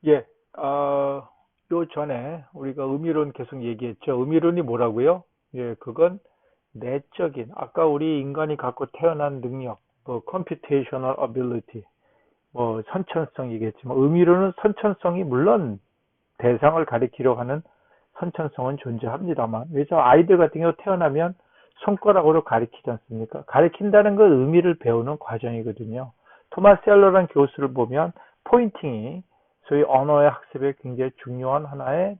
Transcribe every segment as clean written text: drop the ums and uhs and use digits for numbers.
예, 요 전에 우리가 의미론 계속 얘기했죠. 의미론이 뭐라고요? 예, 그건 내적인, 아까 우리 인간이 갖고 태어난 능력, 뭐, computational ability, 뭐, 선천성 얘기했지만, 의미론은 선천성이 물론 대상을 가리키려 하는 선천성은 존재합니다만, 그래서 아이들 같은 경우 태어나면 손가락으로 가리키지 않습니까? 가리킨다는 건 의미를 배우는 과정이거든요. 토마스 셀러라는 교수를 보면 포인팅이 소위 언어의 학습에 굉장히 중요한 하나의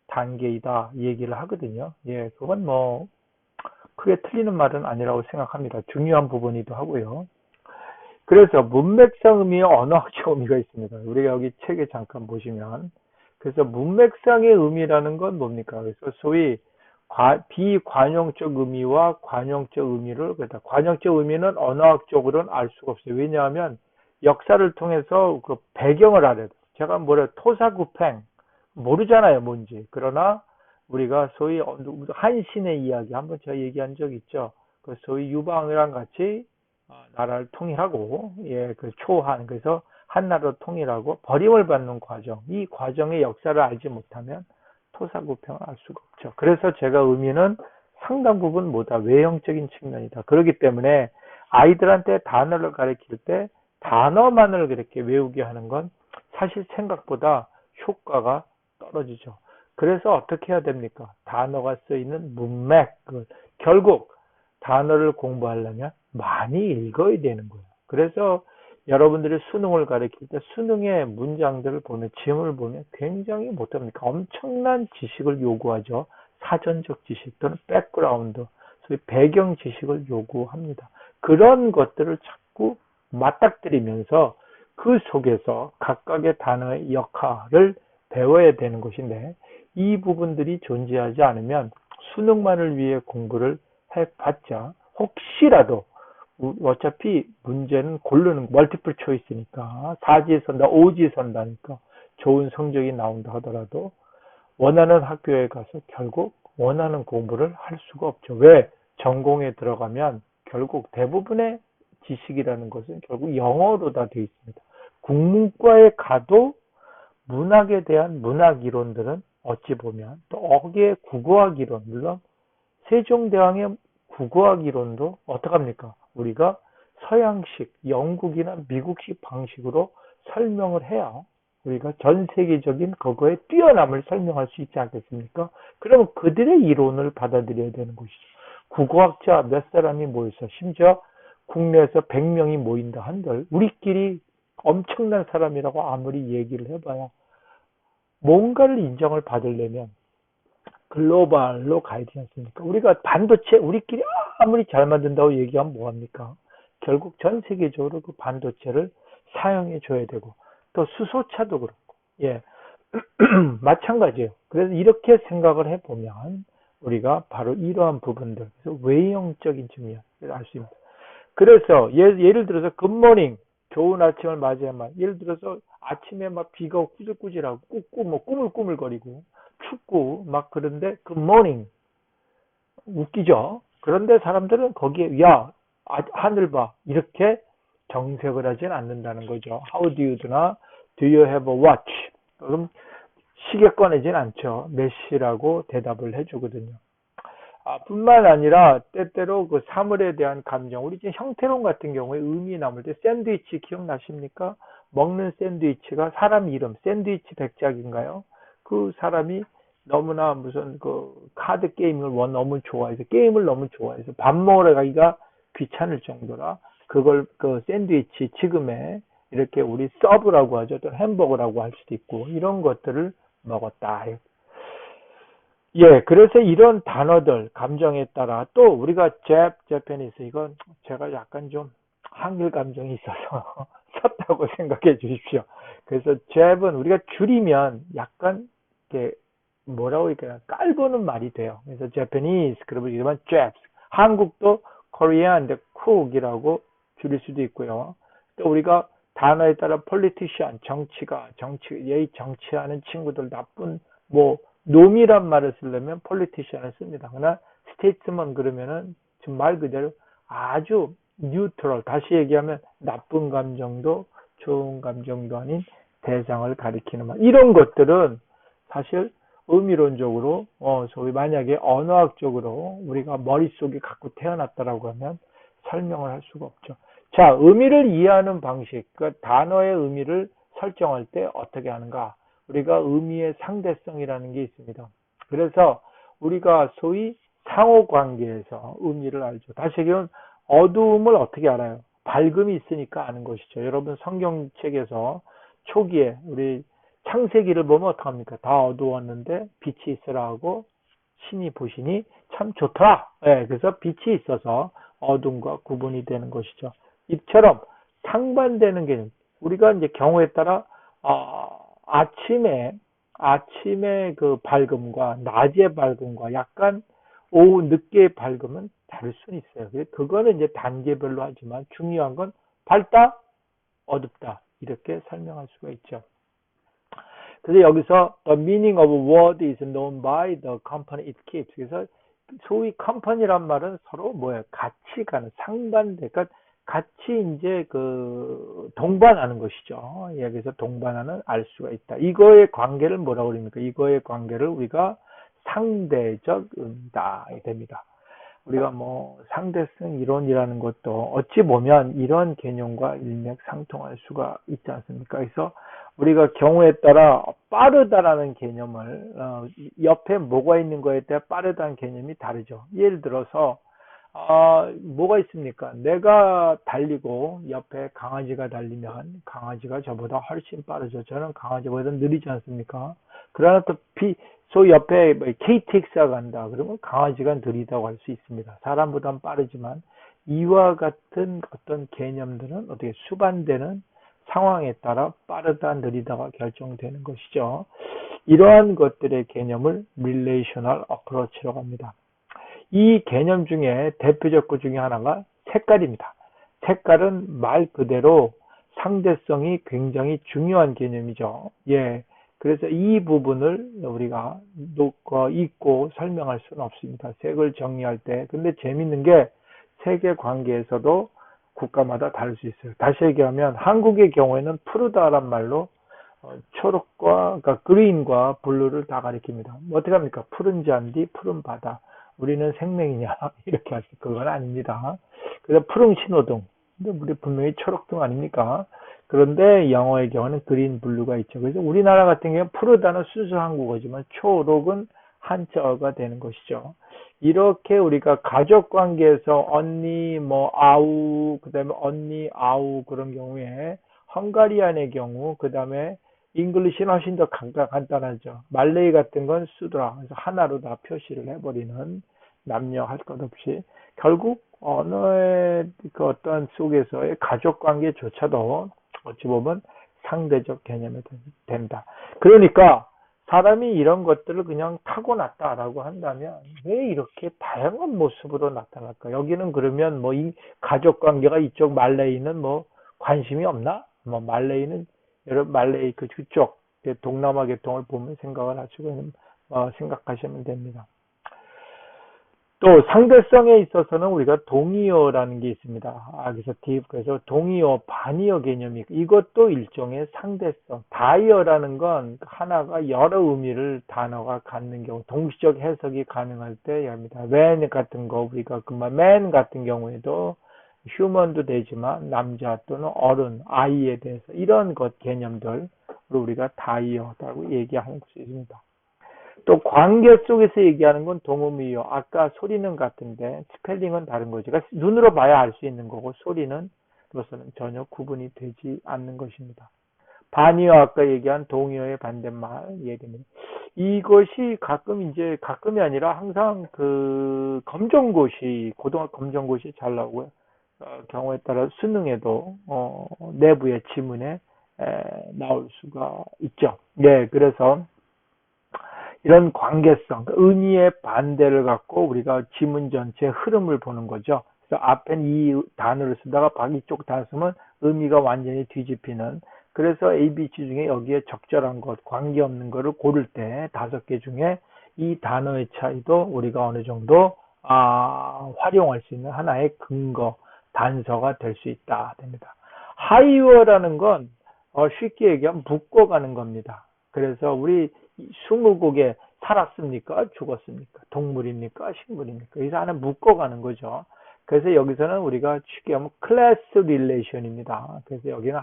단계이다 이 얘기를 하거든요. 예, 그건 뭐 크게 틀리는 말은 아니라고 생각합니다. 중요한 부분이기도 하고요. 그래서 문맥상 의미와 언어학적 의미가 있습니다. 우리가 여기 책에 잠깐 보시면 그래서 문맥상의 의미라는 건 뭡니까? 그래서 소위 비관용적 의미와 관용적 의미를 그다 관용적 의미는 언어학적으로는 알 수가 없어요. 왜냐하면 역사를 통해서 그 배경을 알아야 돼요. 제가 뭐래 토사구팽 모르잖아요, 뭔지. 그러나 우리가 소위 한신의 이야기 한번 제가 얘기한 적 있죠. 그 소위 유방이랑 같이 나라를 통일하고 예, 그 초한 그래서 한나라로 통일하고 버림을 받는 과정. 이 과정의 역사를 알지 못하면 토사구팽을 알 수가 없죠. 그래서 제가 의미는 상당 부분 뭐다 외형적인 측면이다. 그렇기 때문에 아이들한테 단어를 가르칠 때 단어만을 그렇게 외우게 하는 건 사실 생각보다 효과가 떨어지죠. 그래서 어떻게 해야 됩니까? 단어가 쓰이는 문맥. 결국 단어를 공부하려면 많이 읽어야 되는 거예요. 그래서 여러분들이 수능을 가르칠 때 수능의 문장들을 보면 지문을 보면 굉장히 못합니까? 엄청난 지식을 요구하죠. 사전적 지식 또는 백그라운드, 소위 배경 지식을 요구합니다. 그런 것들을 자꾸 맞닥뜨리면서 그 속에서 각각의 단어의 역할을 배워야 되는 것인데 이 부분들이 존재하지 않으면 수능만을 위해 공부를 해봤자 혹시라도 어차피 문제는 고르는 멀티플 초이스니까 4지에 선다, 5지에 선다니까 좋은 성적이 나온다 하더라도 원하는 학교에 가서 결국 원하는 공부를 할 수가 없죠. 왜? 전공에 들어가면 결국 대부분의 지식이라는 것은 결국 영어로 다 되어 있습니다. 국문과에 가도 문학에 대한 문학 이론들은 어찌 보면 또 어기의 국어학 이론, 물론 세종대왕의 국어학 이론도 어떡합니까? 우리가 서양식, 영국이나 미국식 방식으로 설명을 해야 우리가 전 세계적인 그거에 뛰어남을 설명할 수 있지 않겠습니까? 그러면 그들의 이론을 받아들여야 되는 것이죠. 국어학자 몇 사람이 모여서 심지어 국내에서 100명이 모인다 한들 우리끼리 엄청난 사람이라고 아무리 얘기를 해봐야 뭔가를 인정을 받으려면 글로벌로 가야 되지 않습니까? 우리가 반도체 우리끼리 아무리 잘 만든다고 얘기하면 뭐합니까? 결국 전 세계적으로 그 반도체를 사용해 줘야 되고 또 수소차도 그렇고 예 마찬가지예요. 그래서 이렇게 생각을 해보면 우리가 바로 이러한 부분들 그래서 외형적인 측면을 알 수 있습니다. 그래서 예를 들어서 굿모닝 좋은 아침을 맞이하면 예를 들어서 아침에 막 비가 꾸질꾸질하고 뭐 꾸물꾸물거리고 춥고 막 그런데 굿모닝 웃기죠. 그런데 사람들은 거기에 야 하늘 봐 이렇게 정색을 하진 않는다는 거죠. How do you do나 Do you have a watch? 그럼 시계 꺼내진 않죠. 몇 시라고 대답을 해주거든요. 뿐만 아니라 때때로 그 사물에 대한 감정, 우리 지금 형태론 같은 경우에 의미 남을 때 샌드위치 기억나십니까? 먹는 샌드위치가 사람 이름, 샌드위치 백작인가요? 그 사람이 너무나 무슨 그 카드 게임을 너무 좋아해서 게임을 너무 좋아해서 밥 먹으러 가기가 귀찮을 정도라 그걸 그 샌드위치 지금의 이렇게 우리 서브라고 하죠. 또 햄버거라고 할 수도 있고 이런 것들을 먹었다. 예, 그래서 이런 단어들, 감정에 따라 또 우리가 Japanese 이건 제가 약간 좀 한글 감정이 있어서 썼다고 생각해 주십시오. 그래서 Jap은 우리가 줄이면 약간 이렇게 뭐라고 할까요? 깔보는 말이 돼요. 그래서 Japanese 그러면 이러면 Japs. 한국도 Korean, cook이라고 줄일 수도 있고요. 또 우리가 단어에 따라 politician, 정치하는 친구들 나쁜 뭐 놈이란 말을 쓰려면 politician을 씁니다. 그러나 statesman 그러면은 지금 말 그대로 아주 뉴트럴 다시 얘기하면 나쁜 감정도 좋은 감정도 아닌 대상을 가리키는 말. 이런 것들은 사실 의미론적으로, 소위 만약에 언어학적으로 우리가 머릿속에 갖고 태어났다라고 하면 설명을 할 수가 없죠. 자, 의미를 이해하는 방식, 그 단어의 의미를 설정할 때 어떻게 하는가? 우리가 의미의 상대성이라는 게 있습니다. 그래서 우리가 소위 상호 관계에서 의미를 알죠. 다시 얘기하면 어두움을 어떻게 알아요? 밝음이 있으니까 아는 것이죠. 여러분 성경책에서 초기에 우리 창세기를 보면 어떡합니까? 다 어두웠는데 빛이 있으라 하고 신이 보시니 참 좋더라. 네, 그래서 빛이 있어서 어둠과 구분이 되는 것이죠. 이처럼 상반되는 개념. 우리가 이제 경우에 따라 아침에 그 밝음과 낮의 밝음과 약간 오후 늦게의 밝음은 다를 수는 있어요. 그거는 이제 단계별로 하지만 중요한 건 밝다, 어둡다 이렇게 설명할 수가 있죠. 그래서 여기서 the meaning of a word is known by the company it keeps. 그래서 소위 컴퍼니란 말은 서로 뭐예요? 같이 가는 상반대. 그러니까 같이 이제 그 동반하는 것이죠. 여기서 동반하는 알 수가 있다. 이거의 관계를 뭐라고 그럽니까? 이거의 관계를 우리가 상대적 의미다 됩니다. 우리가 뭐 상대성 이론이라는 것도 어찌 보면 이런 개념과 일맥상통할 수가 있지 않습니까? 그래서 우리가 경우에 따라 빠르다라는 개념을 옆에 뭐가 있는 거에 따라 빠르다는 개념이 다르죠. 예를 들어서 뭐가 있습니까? 내가 달리고 옆에 강아지가 달리면 강아지가 저보다 훨씬 빠르죠. 저는 강아지보다 느리지 않습니까? 그러나 또 소위 옆에 KTX가 간다. 그러면 강아지가 느리다고 할 수 있습니다. 사람보다는 빠르지만 이와 같은 어떤 개념들은 어떻게 수반되는 상황에 따라 빠르다, 느리다가 결정되는 것이죠. 이러한 것들의 개념을 relational approach라고 합니다. 이 개념 중에 대표적 것 중에 하나가 색깔입니다. 색깔은 말 그대로 상대성이 굉장히 중요한 개념이죠. 예. 그래서 이 부분을 우리가 잊고 설명할 수는 없습니다. 색을 정리할 때. 근데 재밌는 게 세계 관계에서도 국가마다 다를 수 있어요. 다시 얘기하면 한국의 경우에는 푸르다란 말로 초록과 그러니까 그린과 블루를 다 가리킵니다. 어떻게 합니까? 푸른 잔디, 푸른 바다. 우리는 생명이냐 이렇게 할 수 그건 아닙니다. 그래서 푸른 신호등. 근데 우리 분명히 초록등 아닙니까? 그런데 영어의 경우는 그린, 블루가 있죠. 그래서 우리나라 같은 경우는 푸르다는 순수 한국어지만 초록은 한자어가 되는 것이죠. 이렇게 우리가 가족 관계에서 언니, 아우, 그 다음에 언니, 아우 그런 경우에 헝가리안의 경우, 그 다음에 잉글리시는 훨씬 더 간단하죠. 말레이 같은 건 쓰더라. 그래서 하나로 다 표시를 해버리는 남녀 할 것 없이 결국 언어의 그 어떤 속에서의 가족 관계조차도 어찌 보면 상대적 개념이 된다. 그러니까 사람이 이런 것들을 그냥 타고났다라고 한다면 왜 이렇게 다양한 모습으로 나타날까? 여기는 그러면 뭐 이 가족 관계가 이쪽 말레이는 뭐 관심이 없나? 뭐 말레이는 여러분 말레이 그쪽 동남아 계통을 보면 생각을 하시고 생각하시면 됩니다. 또 상대성에 있어서는 우리가 동의어라는 게 있습니다. 그래서 동의어, 반의어 개념이 이것도 일종의 상대성. 다의어라는 건 하나가 여러 의미를 단어가 갖는 경우 동시적 해석이 가능할 때 합니다. when 같은 거 우리가 그만 man 같은 경우에도 human도 되지만 남자 또는 어른, 아이에 대해서 이런 것 개념들을 우리가 다의어라고 얘기하는 것이 있습니다. 또 관계 속에서 얘기하는 건 동음이요. 아까 소리는 같은데 스펠링은 다른 거죠. 그러니까 눈으로 봐야 알 수 있는 거고 소리는 그것은 전혀 구분이 되지 않는 것입니다. 반의어 아까 얘기한 동의어의 반대말 얘기입니다. 이것이 가끔이 아니라 항상 그 고등학교 검정고시 잘 나오고요. 경우에 따라 수능에도 내부의 지문에 나올 수가 있죠. 네, 그래서 이런 관계성, 의미의 반대를 갖고 우리가 지문 전체의 흐름을 보는 거죠. 그래서 앞엔 이 단어를 쓰다가 이쪽 단어 쓰면 의미가 완전히 뒤집히는. 그래서 ABC 중에 여기에 적절한 것, 관계없는 것을 고를 때 5개 중에 이 단어의 차이도 우리가 어느 정도 활용할 수 있는 하나의 근거, 단서가 될 수 있다 됩니다. 하이어라는 건 쉽게 얘기하면 묶어가는 겁니다. 그래서 우리 20곡에 살았습니까? 죽었습니까? 동물입니까? 식물입니까? 그래서 하나 묶어가는 거죠. 그래서 여기서는 우리가 쉽게 하면 클래스 릴레이션입니다. 그래서 여기는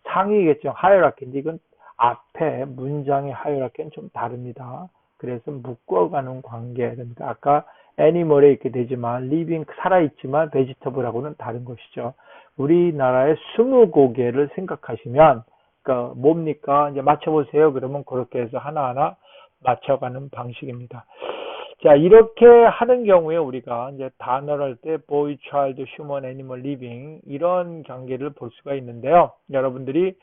상위겠죠. 하이라키인데 이건 앞에 문장의 하이라키는 좀 다릅니다. 그래서 묶어가는 관계입니다. 아까 애니멀에 있게 되지만 리빙 살아있지만 베지터블하고는 다른 것이죠. 우리나라의 20곡에를 생각하시면 그러니까 뭡니까? 이제 맞춰보세요. 그러면 그렇게 해서 하나하나 맞춰가는 방식입니다. 자, 이렇게 하는 경우에 우리가 이제 단어를 할 때 boy, child, human, animal, living 이런 관계를 볼 수가 있는데요. 여러분들이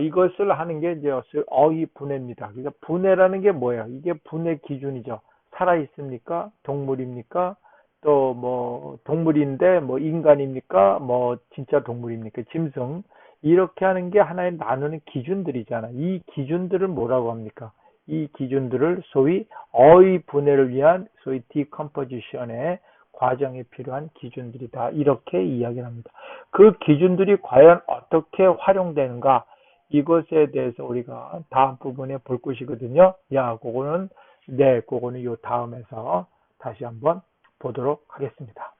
이것을 하는 게 이제 어휘 분해입니다. 그러니까 분해라는 게 뭐예요? 이게 분해 기준이죠. 살아 있습니까? 동물입니까? 또 뭐 동물인데 뭐 인간입니까? 뭐 진짜 동물입니까? 짐승 이렇게 하는 게 하나의 나누는 기준들이잖아. 이 기준들을 뭐라고 합니까? 이 기준들을 소위 어휘 분해를 위한 소위 디컴포지션의 과정에 필요한 기준들이다. 이렇게 이야기를 합니다. 그 기준들이 과연 어떻게 활용되는가? 이것에 대해서 우리가 다음 부분에 볼 것이거든요. 그거는 요 다음에서 다시 한번 보도록 하겠습니다.